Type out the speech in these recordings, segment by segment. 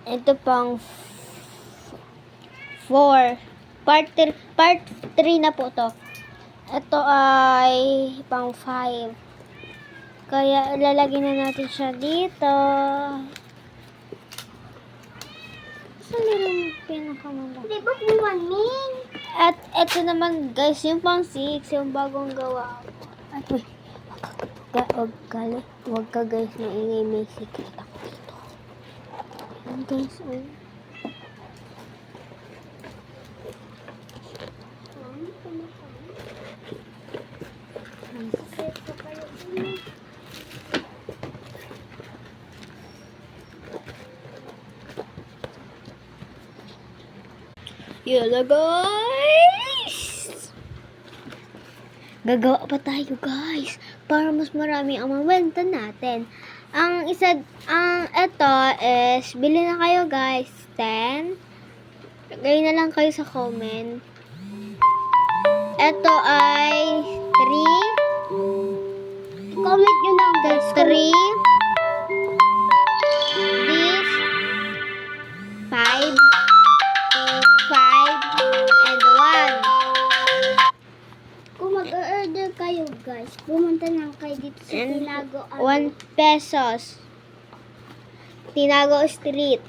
Ito pang 4. Part 3 na po to. Ito ay pang 5. Kaya ilalagay na natin siya dito. Saan na yung pinakamalaki? Di ba bumaning? At ito naman guys, yung pang 6, yung bagong gawa. Ay, uy. Wag ka guys, maingay, may secret ako dito. Ayan guys, oh. Yun na guys! Gagawa pa tayo guys para mas marami ang mabenta natin. Ito is, bili na kayo guys, 10. Lagay na lang kayo sa comment. Ito ay 3. Comment nyo lang guys. 3. This 5. 5 and 1. Kung mag-order kayo guys, pumunta lang kayo dito sa And Tinago. 1 pesos. Tinago Street.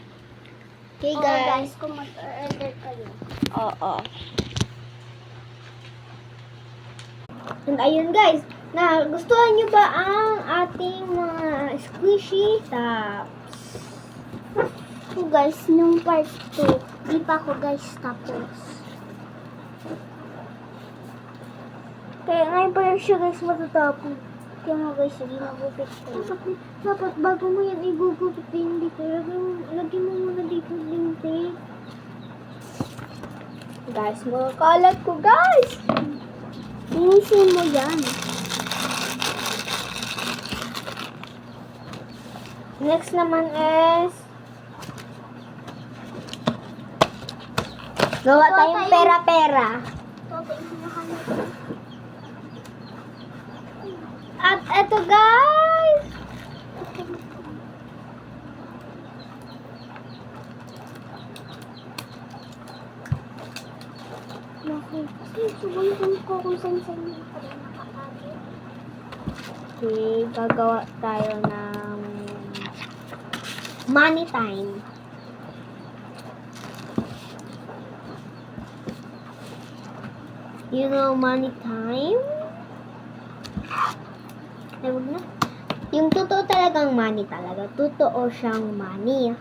Okay Oo, guys. guys, kung mag-order kayo. Oo. And ayun guys, nagustuhan nyo ba ang ating mga squishy tops? So guys, nung part 2, di pa ako guys tapos. Kaya ngayon pa lang siya guys matatapos. Kaya nga guys, hindi magupit ko. Dapat bago mo yan igugupit din dito, lagyan mo muna dito lintik. Guys, mga kalat ko guys. Linisin mo yan. Next naman is gawa tayong pera-pera. At eto guys. Subukan ko kung saan-saan yung nakakagin. Okay, gagawa tayo ng money time. You know money time? Ay, wag na. Yung totoo talagang money talaga. Totoo siyang money.